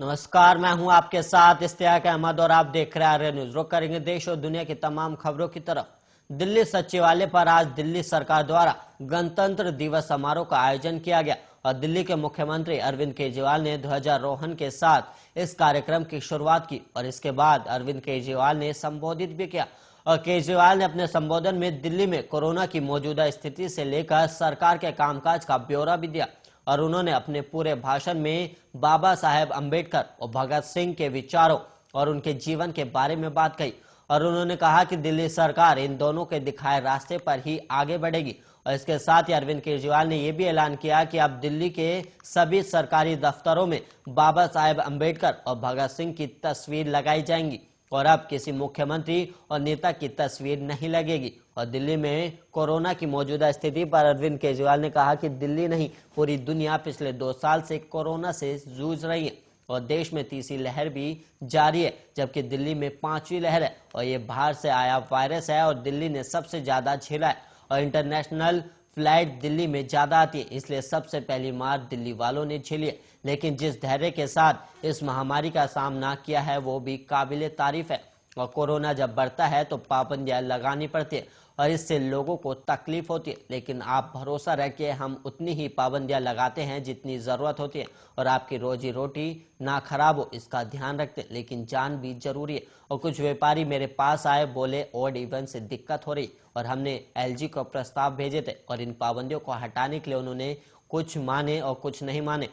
नमस्कार, मैं हूं आपके साथ इश्तियाक अहमद और आप देख रहे हैं आर्य न्यूज। रुक करेंगे देश और दुनिया की तमाम खबरों की तरफ। दिल्ली सचिवालय पर आज दिल्ली सरकार द्वारा गणतंत्र दिवस समारोह का आयोजन किया गया और दिल्ली के मुख्यमंत्री अरविंद केजरीवाल ने ध्वजारोहण के साथ इस कार्यक्रम की शुरुआत की और इसके बाद अरविंद केजरीवाल ने संबोधित भी किया। और केजरीवाल ने अपने संबोधन में दिल्ली में कोरोना की मौजूदा स्थिति से लेकर सरकार के कामकाज का ब्यौरा भी दिया और उन्होंने अपने पूरे भाषण में बाबा साहेब अंबेडकर और भगत सिंह के विचारों और उनके जीवन के बारे में बात कही और उन्होंने कहा कि दिल्ली सरकार इन दोनों के दिखाए रास्ते पर ही आगे बढ़ेगी। और इसके साथ ही अरविंद केजरीवाल ने यह भी ऐलान किया कि अब दिल्ली के सभी सरकारी दफ्तरों में बाबा साहेब अंबेडकर और भगत सिंह की तस्वीर लगाई जाएंगी और अब किसी मुख्यमंत्री और नेता की तस्वीर नहीं लगेगी। और दिल्ली में कोरोना की मौजूदा स्थिति पर अरविंद केजरीवाल ने कहा कि दिल्ली नहीं, पूरी दुनिया पिछले 2 साल से कोरोना से जूझ रही है और देश में तीसरी लहर भी जारी है, जबकि दिल्ली में 5वीं लहर है और ये बाहर से आया वायरस है और दिल्ली ने सबसे ज्यादा झेला है और इंटरनेशनल फ्लाइट दिल्ली में ज्यादा आती है, इसलिए सबसे पहली मार दिल्ली वालों ने झेली है। लेकिन जिस धैर्य के साथ इस महामारी का सामना किया है वो भी काबिले तारीफ है। और कोरोना जब बढ़ता है तो पाबंदियां लगानी पड़ती है और इससे लोगों को तकलीफ होती है, लेकिन आप भरोसा रखिए हम उतनी ही पाबंदियां लगाते हैं जितनी जरूरत होती है और आपकी रोजी रोटी ना खराब हो इसका ध्यान रखते हैं, लेकिन जान भी जरूरी है। और कुछ व्यापारी मेरे पास आए, बोले ऑड इवन से दिक्कत हो रही और हमने एलजी को प्रस्ताव भेजे थे और इन पाबंदियों को हटाने के लिए उन्होंने कुछ माने और कुछ नहीं माने।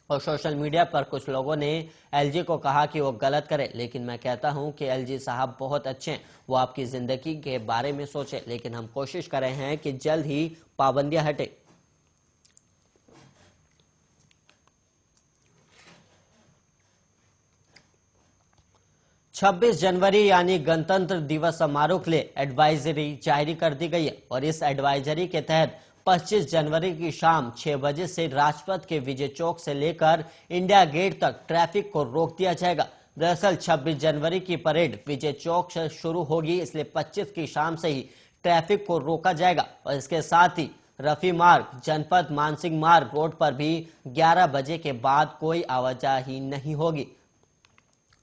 और सोशल मीडिया पर कुछ लोगों ने एलजी को कहा कि वो गलत करे, लेकिन मैं कहता हूं कि एलजी साहब बहुत अच्छे हैं, वो आपकी जिंदगी के बारे में सोचे, लेकिन हम कोशिश कर रहे हैं कि जल्द ही पाबंदियां हटे। छब्बीस जनवरी यानी गणतंत्र दिवस समारोह के लिए एडवाइजरी जारी कर दी गई है और इस एडवाइजरी के तहत 25 जनवरी की शाम 6 बजे से राजपथ के विजय चौक से लेकर इंडिया गेट तक ट्रैफिक को रोक दिया जाएगा। दरअसल 26 जनवरी की परेड विजय चौक से शुरू होगी, इसलिए 25 की शाम से ही ट्रैफिक को रोका जाएगा और इसके साथ ही रफी मार्ग, जनपद मानसिंह मार्ग रोड पर भी 11 बजे के बाद कोई आवाजाही नहीं होगी।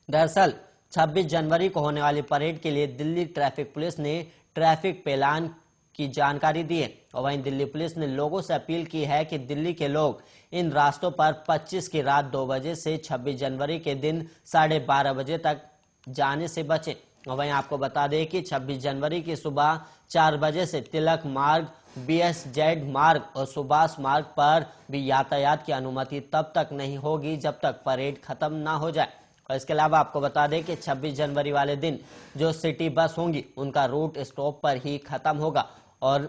दरअसल 26 जनवरी को होने वाली परेड के लिए दिल्ली ट्रैफिक पुलिस ने ट्रैफिक प्लान की जानकारी दी है और वहीं दिल्ली पुलिस ने लोगों से अपील की है कि दिल्ली के लोग इन रास्तों पर 25 की रात 2 बजे से 26 जनवरी के दिन 12:30 बजे तक जाने से बचें। और वहीं आपको बता दें कि 26 जनवरी की सुबह 4 बजे से तिलक मार्ग, BSZ मार्ग और सुभाष मार्ग पर भी यातायात की अनुमति तब तक नहीं होगी जब तक परेड खत्म ना हो जाए। और इसके अलावा आपको बता दें कि 26 जनवरी वाले दिन जो सिटी बस होंगी उनका रूट स्टॉप पर ही खत्म होगा और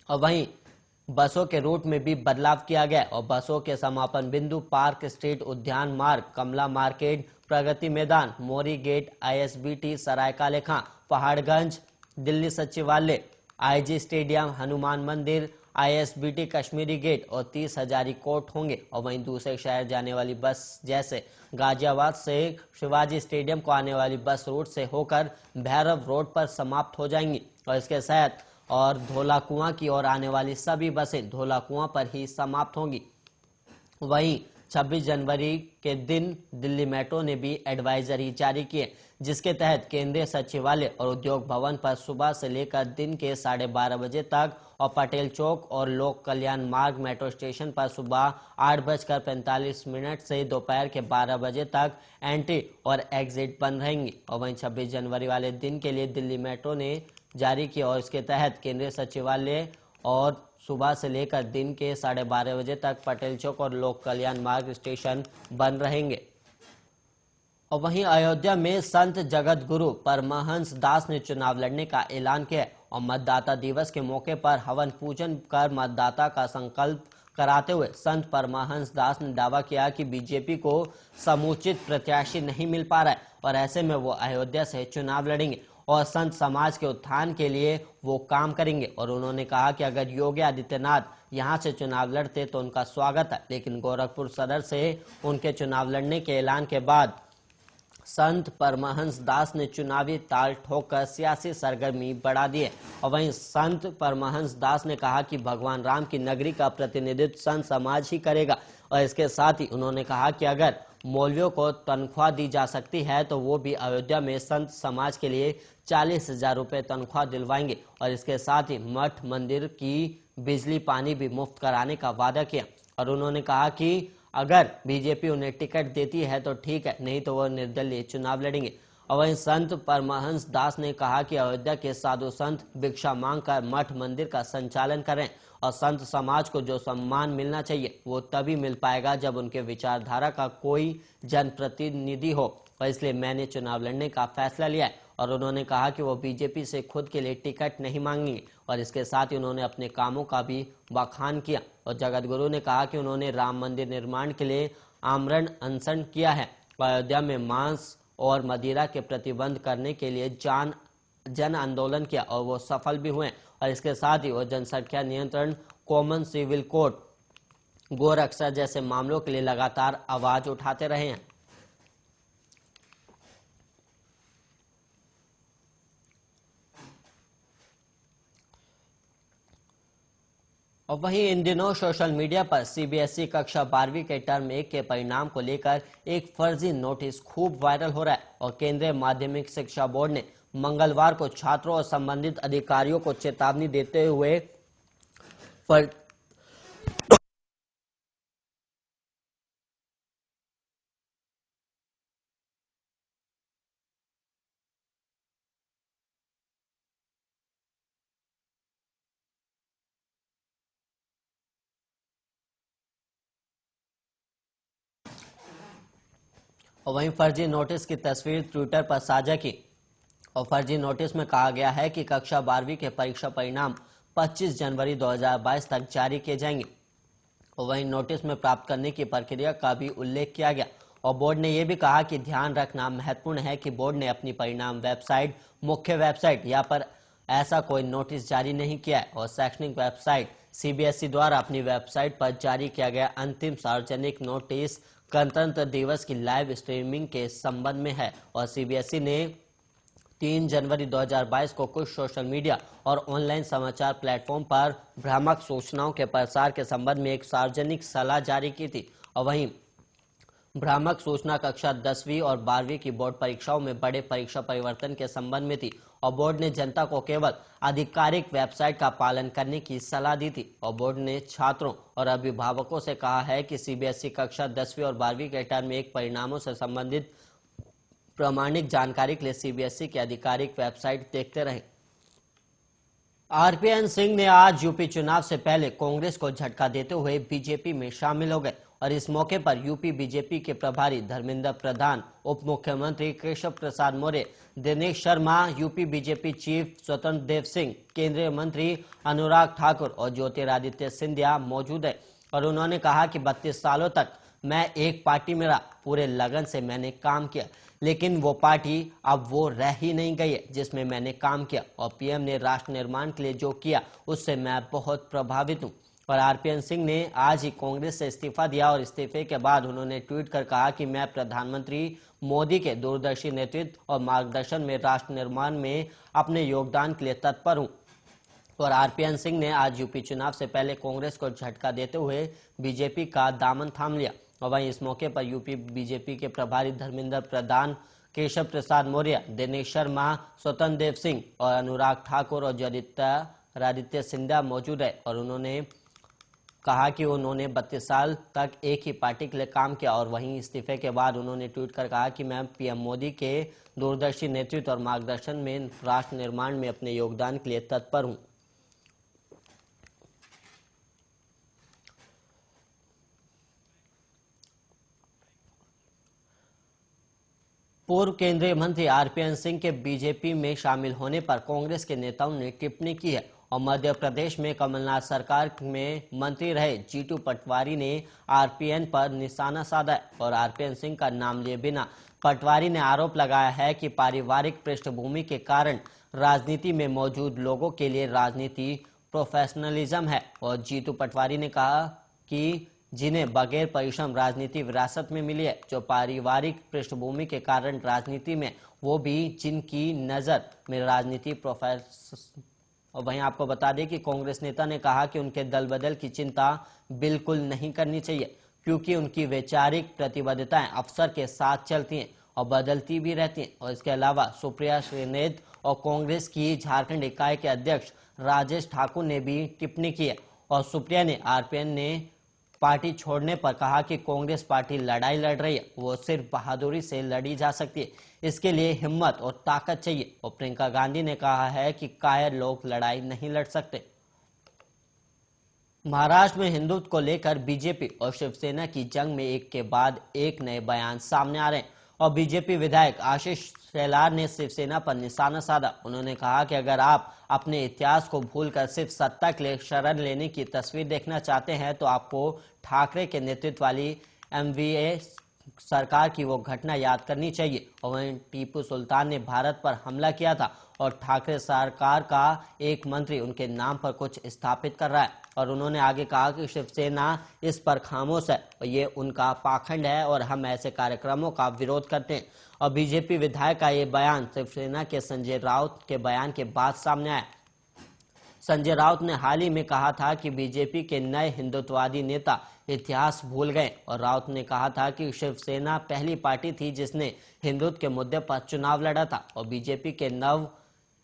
वहीं बसों के रूट में भी बदलाव किया गया और बसों के समापन बिंदु पार्क स्ट्रीट, उद्यान मार्ग, कमला मार्केट, प्रगति मैदान, मोरी गेट, ISBT, सराय काले खां, पहाड़गंज, दिल्ली सचिवालय, IG स्टेडियम, हनुमान मंदिर, ISBT कश्मीरी गेट और 30 हजारी कोर्ट होंगे। और वहीं दूसरे शहर जाने वाली बस जैसे गाजियाबाद से शिवाजी स्टेडियम को आने वाली बस रूट से होकर भैरव रोड पर समाप्त हो जाएंगी और इसके साथ और धौला कुआं की ओर आने वाली सभी बसें धौला कुआं पर ही समाप्त होंगी। वहीं 26 जनवरी के दिन दिल्ली मेट्रो ने भी एडवाइजरी जारी की है, जिसके तहत केंद्रीय सचिवालय और उद्योग भवन पर सुबह से लेकर दिन के 12:30 बजे तक और पटेल चौक और लोक कल्याण मार्ग मेट्रो स्टेशन पर सुबह 8:45 से दोपहर के 12 बजे तक एंट्री और एग्जिट बंद रहेंगी। और वहीं 26 जनवरी वाले दिन के लिए दिल्ली मेट्रो ने जारी किया और इसके तहत केंद्रीय सचिवालय और सुबह से लेकर दिन के 12:30 बजे तक पटेल चौक और लोक कल्याण मार्ग स्टेशन बंद रहेंगे। और वहीं अयोध्या में संत जगत गुरु परमहंस दास ने चुनाव लड़ने का ऐलान किया और मतदाता दिवस के मौके पर हवन पूजन कर मतदाता का संकल्प कराते हुए संत परमहंस दास ने दावा किया कि बीजेपी को समुचित प्रत्याशी नहीं मिल पा रहा है और ऐसे में वो अयोध्या से चुनाव लड़ेंगे और संत समाज के उत्थान के लिए वो काम करेंगे। और उन्होंने कहा कि अगर योगी आदित्यनाथ यहां से चुनाव लड़ते तो उनका स्वागत है, लेकिन गोरखपुर सदर से उनके चुनाव लड़ने के ऐलान के बाद संत परमहंस दास ने चुनावी ताल ठोककर सियासी सरगर्मी बढ़ा दी है। और वहीं संत परमहंस दास ने कहा कि भगवान राम की नगरी का प्रतिनिधित्व संत समाज ही करेगा और इसके साथ ही उन्होंने कहा कि अगर मौलवियों को तनख्वाह दी जा सकती है तो वो भी अयोध्या में संत समाज के लिए 40,000 रुपए तनख्वाह दिलवाएंगे और इसके साथ ही मठ मंदिर की बिजली पानी भी मुफ्त कराने का वादा किया। और उन्होंने कहा कि अगर बीजेपी उन्हें टिकट देती है तो ठीक है, नहीं तो वो निर्दलीय चुनाव लड़ेंगे। और वहीं संत परमहंस दास ने कहा कि अयोध्या के साधु संत भिक्षा मांगकर मठ मंदिर का संचालन करें और संत समाज को जो सम्मान मिलना चाहिए वो तभी मिल पाएगा जब उनके विचारधारा का कोई जनप्रतिनिधि हो, और इसलिए मैंने चुनाव लड़ने का फैसला लिया है। और उन्होंने कहा कि वो बीजेपी से खुद के लिए टिकट नहीं मांगेंगे और इसके साथ ही उन्होंने अपने कामों का भी बखान किया। और जगत गुरु ने कहा कि उन्होंने राम मंदिर निर्माण के लिए आमरण अनशन किया है, अयोध्या में मांस और मदिरा के प्रतिबंध करने के लिए जन आंदोलन किया और वो सफल भी हुए। और इसके साथ ही वो जनसंख्या नियंत्रण, कॉमन सिविल कोड, गोरक्षा जैसे मामलों के लिए लगातार आवाज उठाते रहे हैं। और वहीं इन दिनों सोशल मीडिया पर सीबीएसई कक्षा 12वीं के टर्म 1 के परिणाम को लेकर एक फर्जी नोटिस खूब वायरल हो रहा है। और केंद्रीय माध्यमिक शिक्षा बोर्ड ने मंगलवार को छात्रों और संबंधित अधिकारियों को चेतावनी देते हुए और वहीं फर्जी नोटिस की तस्वीर ट्विटर पर साझा की। और फर्जी नोटिस में कहा गया है कि कक्षा 12वीं के परीक्षा परिणाम 25 जनवरी 2022 तक जारी किए जाएंगे। और वहीं नोटिस में प्राप्त करने की प्रक्रिया का भी उल्लेख किया गया। और बोर्ड ने यह भी कहा कि ध्यान रखना महत्वपूर्ण है कि बोर्ड ने अपनी परिणाम वेबसाइट, मुख्य वेबसाइट या पर ऐसा कोई नोटिस जारी नहीं किया है। और शैक्षणिक वेबसाइट सीबीएसई द्वारा अपनी वेबसाइट पर जारी किया गया अंतिम सार्वजनिक नोटिस गणतंत्र दिवस की लाइव स्ट्रीमिंग के संबंध में है। और सीबीएसई ने 3 जनवरी 2022 को कुछ सोशल मीडिया और ऑनलाइन समाचार प्लेटफॉर्म पर भ्रामक सूचनाओं के प्रसार के संबंध में एक सार्वजनिक सलाह जारी की थी। और वहीं भ्रामक सूचना कक्षा 10वीं और 12वीं की बोर्ड परीक्षाओं में बड़े परीक्षा परिवर्तन के संबंध में थी। और बोर्ड ने जनता को केवल आधिकारिक वेबसाइट का पालन करने की सलाह दी थी। और बोर्ड ने छात्रों और अभिभावकों से कहा है कि सीबीएसई कक्षा 10वीं और 12वीं के टर्म 1 परिणामों से संबंधित प्रामाणिक जानकारी के लिए सीबीएसई की आधिकारिक वेबसाइट देखते रहे। आरपीएन सिंह ने आज यूपी चुनाव से पहले कांग्रेस को झटका देते हुए बीजेपी में शामिल हो गए। और इस मौके पर यूपी बीजेपी के प्रभारी धर्मेंद्र प्रधान, उप मुख्यमंत्री Keshav Prasad Maurya, Dinesh Sharma, UP BJP chief Swatantra Dev Singh, केंद्रीय मंत्री अनुराग ठाकुर और ज्योतिरादित्य सिंधिया मौजूद है। और उन्होंने कहा कि 32 सालों तक मैं एक पार्टी में रहा, पूरे लगन से मैंने काम किया, लेकिन वो पार्टी अब वो रह ही नहीं गई है जिसमें मैंने काम किया। और पीएम ने राष्ट्र निर्माण के लिए जो किया उससे मैं बहुत प्रभावित हूं। और आरपीएन सिंह ने आज ही कांग्रेस से इस्तीफा दिया और इस्तीफे के बाद उन्होंने ट्वीट कर कहा कि मैं प्रधानमंत्री मोदी के दूरदर्शी नेतृत्व और मार्गदर्शन में राष्ट्र निर्माण में अपने योगदान के लिए तत्पर हूं। और आरपीएन सिंह ने आज यूपी चुनाव से पहले कांग्रेस को झटका देते हुए बीजेपी का दामन थाम लिया। और वहीं इस मौके पर यूपी बीजेपी के प्रभारी धर्मेंद्र प्रधान, केशव प्रसाद मौर्य, दिनेश शर्मा, स्वतंत्र देव सिंह और अनुराग ठाकुर और ज्योतिरादित्य सिंधिया मौजूद है। और उन्होंने कहा कि उन्होंने 32 साल तक एक ही पार्टी के लिए काम किया। और वहीं इस्तीफे के बाद उन्होंने ट्वीट कर कहा कि मैं पीएम मोदी के दूरदर्शी नेतृत्व और मार्गदर्शन में राष्ट्र निर्माण में अपने योगदान के लिए तत्पर हूं। पूर्व केंद्रीय मंत्री आरपीएन सिंह के बीजेपी में शामिल होने पर कांग्रेस के नेताओं ने टिप्पणी की है। और मध्य प्रदेश में कमलनाथ सरकार में मंत्री रहे जीतू पटवारी ने आरपीएन पर निशाना साधा है। और आरपीएन सिंह का नाम लिए बिना पटवारी ने आरोप लगाया है कि पारिवारिक पृष्ठभूमि के कारण राजनीति में मौजूद लोगों के लिए राजनीति प्रोफेशनलिज्म है। और जीतू पटवारी ने कहा कि जिन्हें बगैर परिश्रम राजनीति विरासत में मिली है, जो पारिवारिक पृष्ठभूमि के कारण राजनीति में, वो भी जिनकी नजर में राजनीति प्रोफेशनल। और वहीं आपको बता दें कि कांग्रेस नेता ने कहा कि उनके दल बदल की चिंता बिल्कुल नहीं करनी चाहिए, क्योंकि उनकी वैचारिक प्रतिबद्धताएं अफसर के साथ चलती हैं और बदलती भी रहती हैं। और इसके अलावा सुप्रिया श्रीनेत और कांग्रेस की झारखंड इकाई के अध्यक्ष राजेश ठाकुर ने भी टिप्पणी की है और सुप्रिया ने आरपीएन ने पार्टी छोड़ने पर कहा कि कांग्रेस पार्टी लड़ाई लड़ रही है, वो सिर्फ बहादुरी से लड़ी जा सकती है, इसके लिए हिम्मत और ताकत चाहिए। और प्रियंका गांधी ने कहा है कि कायर लोग लड़ाई नहीं लड़ सकते। महाराष्ट्र में हिंदुत्व को लेकर बीजेपी और शिवसेना की जंग में एक के बाद एक नए बयान सामने आ रहे हैं और बीजेपी विधायक आशीष शेलार ने शिवसेना पर निशाना साधा। उन्होंने कहा कि अगर आप अपने इतिहास को भूलकर सिर्फ सत्ता के लिए शरण लेने की तस्वीर देखना चाहते हैं तो आपको ठाकरे के नेतृत्व वाली एमवीए सरकार की वो घटना याद करनी चाहिए। और वहीं टीपू सुल्तान ने भारत पर हमला किया था और ठाकरे सरकार का एक मंत्री उनके नाम पर कुछ स्थापित कर रहा है। और उन्होंने आगे कहा कि शिवसेना इस पर खामोश है और ये उनका पाखंड है और हम ऐसे कार्यक्रमों का विरोध करते हैं। और बीजेपी विधायक का ये बयान शिवसेना के संजय राउत के बयान के बाद सामने आया। संजय राउत ने हाल ही में कहा था कि बीजेपी के नए हिंदुत्ववादी नेता इतिहास भूल गए और राउत ने कहा था कि शिवसेना पहली पार्टी थी जिसने हिंदुत्व के मुद्दे पर चुनाव लड़ा था और बीजेपी के नव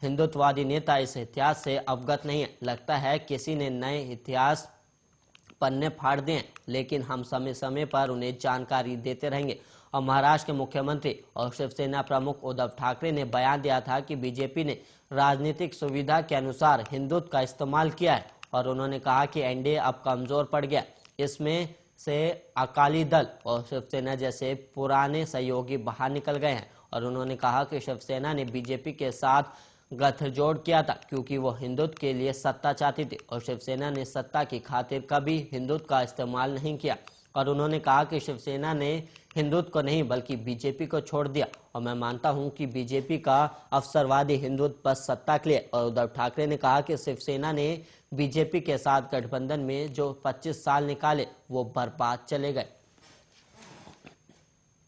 हिंदुत्ववादी नेता इस इतिहास से अवगत नहीं है। लगता है किसी ने नए इतिहास पन्ने फाड़ दिए, लेकिन हम समय समय पर उन्हें जानकारी देते रहेंगे। और महाराष्ट्र के मुख्यमंत्री और शिवसेना प्रमुख उद्धव ठाकरे ने बयान दिया था कि बीजेपी ने राजनीतिक सुविधा के अनुसार हिंदुत्व का इस्तेमाल किया है और उन्होंने कहा कि एनडीए अब कमजोर पड़ गया, इसमें से अकाली दल और शिवसेना जैसे पुराने सहयोगी बाहर निकल गए हैं। और उन्होंने कहा कि शिवसेना ने बीजेपी के साथ गठजोड़ किया था क्योंकि वो हिंदुत्व के लिए सत्ता चाहती थी और शिवसेना ने सत्ता की खातिर कभी हिंदुत्व का इस्तेमाल नहीं किया। और उन्होंने कहा कि शिवसेना ने हिंदुत्व को नहीं बल्कि बीजेपी को छोड़ दिया और मैं मानता हूं कि बीजेपी का अवसरवादी हिंदुत्व बस सत्ता के लिए। और उद्धव ठाकरे ने कहा कि शिवसेना ने बीजेपी के साथ गठबंधन में जो 25 साल निकाले वो बर्बाद चले गए।